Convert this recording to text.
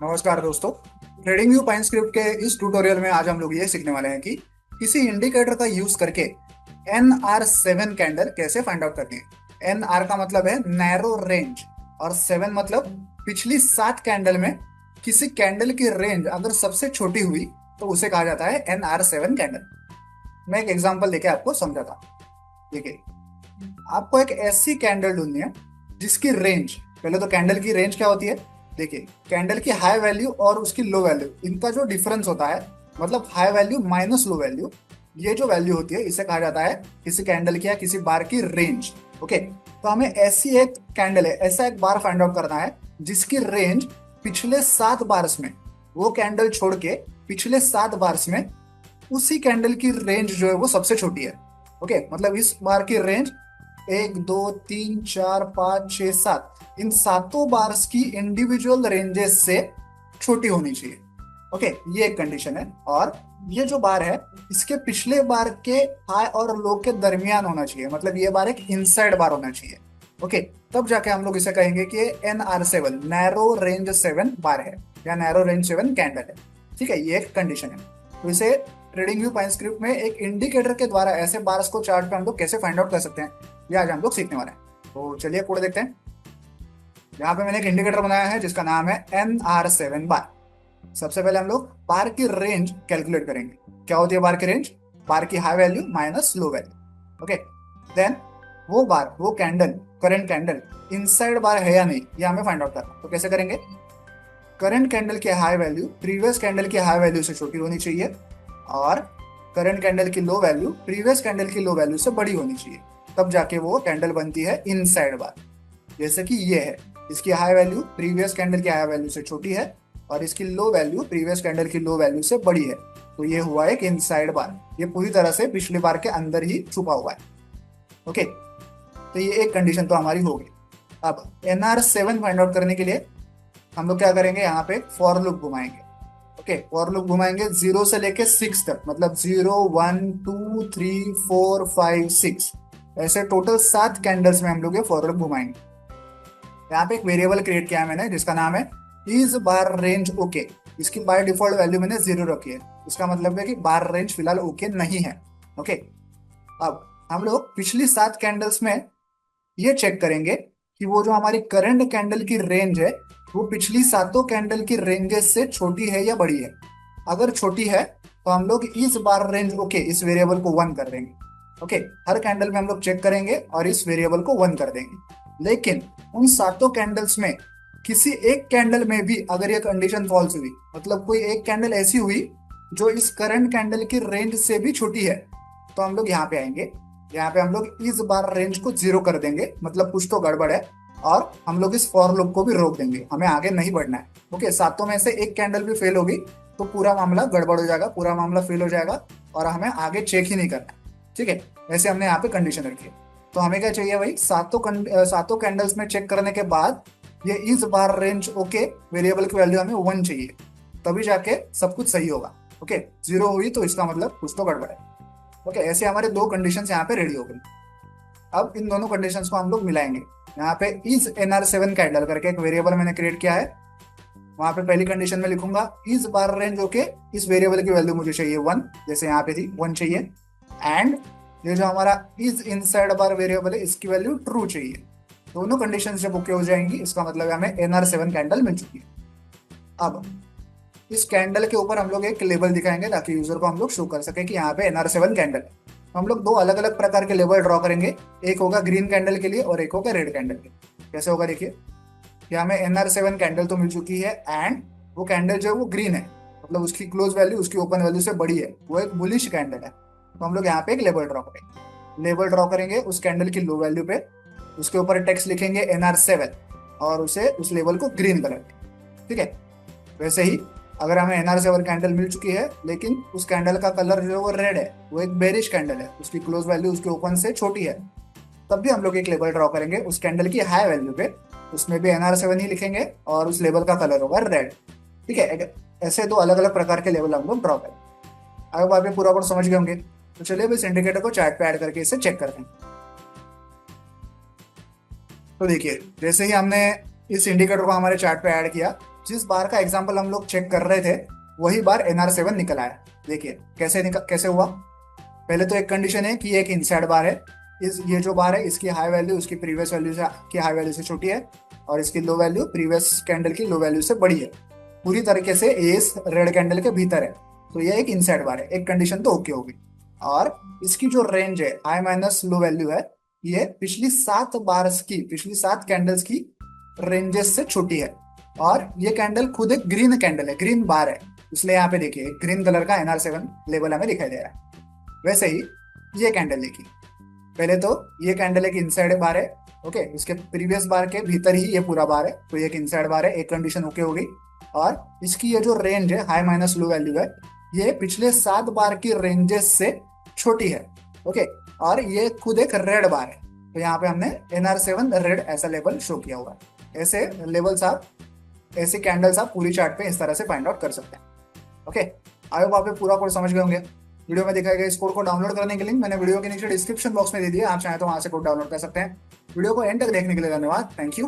नमस्कार दोस्तों। Trading view pine script के इस ट्यूटोरियल में आज हम लोग ये सीखने वाले हैं कि किसी इंडिकेटर का यूज करके NR7 कैंडल कैसे फाइंड आउट करनी है। NR का मतलब है नैरो रेंज और 7 मतलब पिछली 7 कैंडल में किसी कैंडल की रेंज अगर सबसे छोटी हुई तो उसे कहा जाता है NR7 कैंडल। मैं एक एग्जांपल देके आपको समझाता हूँ। देखिए, आपको एक ऐसी कैंडल ढूंढनी है जिसकी रेंज, पहले तो कैंडल की रेंज क्या होती है। देखिए, कैंडल की हाई वैल्यू और उसकी लो वैल्यू, इनका जो डिफरेंस होता है, मतलब high value minus low value, ये जो वैल्यू होती है इसे कहा जाता है किसी कैंडल की या किसी बार की रेंज। ओके, तो हमें ऐसी एक कैंडल है, ऐसा एक बार फाइंड आउट करना है जिसकी रेंज पिछले 7 बार्स में, वो कैंडल छोड़ के पिछले 7 बार्स में उसी कैंडल की रेंज जो है वो सबसे छोटी है। ओके, मतलब इस बार की रेंज 1 2 3 4 5 6 7, इन सातों बार्स की इंडिविजुअल रेंजेस से छोटी होनी चाहिए। ओके, ये एक कंडीशन है। और ये जो बार है इसके पिछले बार के हाई और लो के दरमियान होना चाहिए, मतलब ये बार एक इनसाइड बार होना चाहिए। ओके, तब जाके हम लोग इसे कहेंगे कि NR7 नैरो रेंज 7 बार है या नैरो रेंज 7 कैंडल है। ठीक है, ये एक कंडीशन है। तो इसे ट्रेडिंग व्यू पाइन स्क्रिप्ट में एक इंडिकेटर के द्वारा ऐसे बार्स को चार्ट पे हम लोग कैसे फाइंड आउट कर सकते हैं, ये आज हम लोग सीखने वाले हैं। तो चलिए कोड देखते हैं। यहाँ पे मैंने एक इंडिकेटर बनाया है जिसका नाम है NR7 बार। सबसे पहले हम लोग बार की रेंज कैलकुलेट करेंगे। क्या होती है बार की रेंज? बार की high value minus low value. Okay, then वो बार, वो candle, current candle inside bar है या नहीं, ये हमें फाइंड आउट करना है। तो कैसे करेंगे? करंट कैंडल की हाई वैल्यू प्रीवियस कैंडल की हाई वैल्यू से छोटी होनी चाहिए और करंट कैंडल की लो वैल्यू प्रीवियस कैंडल की लो वैल्यू से बड़ी होनी चाहिए, तब जाके वो कैंडल बनती है इनसाइड बार। जैसे कि ये है, इसकी हाई वैल्यू प्रीवियस कैंडल की हाई वैल्यू से छोटी है और इसकी लो वैल्यू प्रीवियस कैंडल की लो वैल्यू से बड़ी है, तो ये हुआ एक इनसाइड बार। ये पूरी तरह से पिछली बार के अंदर ही छुपा हुआ है। ओके, तो ये एक कंडीशन तो हमारी हो गई। अब NR7 फाइंड आउट करने के लिए हम लोग क्या करेंगे, यहाँ पे फॉर लूप घुमाएंगे। ओके, फॉर लूप घुमाएंगे 0 से लेके 6 तक, मतलब 0 1 2 3 4 5 6, ऐसे टोटल 7 कैंडल्स में हम लोग ये फॉर लूप घुमाएंगे। यहाँ पे एक वेरिएबल क्रिएट किया है मैंने जिसका नाम है इज बार रेंज ओके। इसकी बाय डिफॉल्ट वैल्यू मैंने 0 रखी है। इसका मतलब है कि बार रेंज फिलहाल ओके नहीं है। ओके, अब हम लोग पिछली 7 कैंडल्स में ये चेक करेंगे कि वो जो हमारी करंट कैंडल की रेंज है वो पिछली सातों कैंडल की रेंजेस से छोटी है या बड़ी है। अगर छोटी है तो हम लोग इस बार रेंज ओके इस वेरिएबल को 1 कर देंगे। ओके, हर कैंडल में हम लोग चेक करेंगे और इस वेरिएबल को 1 कर देंगे। लेकिन उन सातों कैंडल्स में किसी एक कैंडल में भी अगर ये कंडीशन फॉल्स हुई, मतलब कोई एक कैंडल ऐसी हुई जो इस करंट कैंडल की रेंज से भी छोटी है, तो हम लोग यहाँ पे आएंगे। यहाँ पे हम लोग इस बार रेंज को 0 कर देंगे, मतलब कुछ तो गड़बड़ है, और हम लोग इस फॉर लूप को भी रोक देंगे, हमें आगे नहीं बढ़ना है। ओके, सातों में से एक कैंडल भी फेल होगी तो पूरा मामला गड़बड़ हो जाएगा, पूरा मामला फेल हो जाएगा और हमें आगे चेक ही नहीं करना है। ठीक है, ऐसे हमने यहाँ पे कंडीशन रखी है। तो हमें क्या चाहिए भाई, सातों कैंडल्स में चेक करने के बाद ये इस बार रेंज ओके वेरिएबल की वैल्यू हमें 1 चाहिए, तभी जाके सब कुछ सही होगा। ओके, 0 हुई तो इसका मतलब कुछ तो गड़बड़ है। ओके, ऐसे हमारे दो कंडीशंस यहाँ पे रेडी हो गई। अब इन दोनों कंडीशंस को हम लोग मिलाएंगे। यहाँ पे इज NR7 कैंडल करके एक वेरिएबल मैंने क्रिएट किया है। वहां पे पहली कंडीशन में लिखूंगा इज बार रेंज ओके, इस वेरिएबल की वैल्यू मुझे चाहिए 1, जैसे यहाँ पे थी 1 चाहिए। एंड ये जो हमारा इज इनसाइड बार वेरिएबल है इसकी वैल्यू ट्रू चाहिए। दोनों कंडीशंस जब ओके हो जाएंगी इसका मतलब है हमें NR7 कैंडल मिल चुकी है। अब इस कैंडल के ऊपर हम लोग एक लेबल दिखाएंगे ताकि यूजर को हम लोग शो कर सके कि यहाँ पे NR7 कैंडल है। हम लोग दो अलग अलग प्रकार के लेबल ड्रॉ करेंगे, एक होगा ग्रीन कैंडल के लिए और एक होगा रेड कैंडल के लिए। कैसे होगा देखिए, कि हमें NR7 कैंडल तो मिल चुकी है एंड वो कैंडल जो है वो ग्रीन है, मतलब उसकी क्लोज वैल्यू उसकी ओपन वैल्यू से बड़ी है, वो एक बुलिश कैंडल है। तो हम लोग यहाँ पे एक लेबल ड्रॉ करेंगे। लेबल ड्रॉ करेंगे उस कैंडल की लो वैल्यू पे, उसके ऊपर टेक्स्ट लिखेंगे NR7 और उसे उस लेबल को ग्रीन कलर। ठीक है, वैसे ही अगर हमें NR7 कैंडल मिल चुकी है लेकिन उस कैंडल का कलर जो है वो रेड है, वो एक बेरिश कैंडल है, उसकी क्लोज वैल्यू उसके ओपन से छोटी है, तब भी हम लोग एक लेबल ड्रॉ करेंगे उस कैंडल की हाई वैल्यू पे, उसमें भी NR7 ही लिखेंगे और उस लेबल का कलर होगा रेड। ठीक है, ऐसे दो अलग अलग प्रकार के लेबल हम लोग ड्रॉ करें। अब आप ये पूरा कोड समझ गए होंगे, तो चलिए अब इस इंडिकेटर को चार्ट पे ऐड करके इसे चेक करते हैं। तो देखिए, जैसे ही हमने इस इंडिकेटर को हमारे चार्ट पे ऐड किया, जिस बार का एग्जाम्पल हम लोग चेक कर रहे थे वही बार NR7 निकल आया। देखिए कैसे हुआ। पहले तो एक कंडीशन है कि ये एक इनसाइड बार है, ये जो बार है इसकी हाई वैल्यू उसकी प्रीवियस वैल्यू से की हाई वैल्यू से छोटी है और इसकी लो वैल्यू प्रीवियस कैंडल की लो वैल्यू से बड़ी है, पूरी तरीके से एस रेड कैंडल के भीतर है, तो ये एक इनसाइड बार है। एक कंडीशन तो ओके होगी। और इसकी जो रेंज है हाई माइनस लो वैल्यू है, ये पिछली 7 कैंडल्स की रेंजेस से छोटी है। और ये कैंडल खुद एक ग्रीन कैंडल है, ग्रीन बार है, इसलिए यहाँ पे देखिए ग्रीन कलर का NR7 लेबल हमें दिखाई दे रहा है। वैसे ही ये कैंडल देखिए, पहले तो ये कैंडल एक इनसाइड बार है, ओके, इसके प्रीवियस बार के भीतर ही ये पूरा बार है, तो ये एक इनसाइड बार है, एक कंडीशन ओके हो गई। और इसकी ये जो रेंज है हाई माइनस लो वैल्यू है, ये पिछले 7 बार की रेंजेस से छोटी है, ओके। और ये खुद एक रेड बार है, तो यहाँ पे हमने NR7 रेड ऐसा लेबल शो किया हुआ है। ऐसे लेबल्स आप, ऐसे कैंडल्स आप पूरी चार्ट पे इस तरह से फाइंड आउट कर सकते हैं, ओके। आई होप आप ये पूरा कोड समझ गए होंगे। वीडियो में दिखाए गए इस कोड को डाउनलोड करने के लिंक मैंने वीडियो के नीचे डिस्क्रिप्शन बॉक्स में दे दिया, आप चाहें तो वहां से कोड डाउनलोड कर सकते हैं। वीडियो को एंड तक देखने के लिए धन्यवाद, थैंक यू।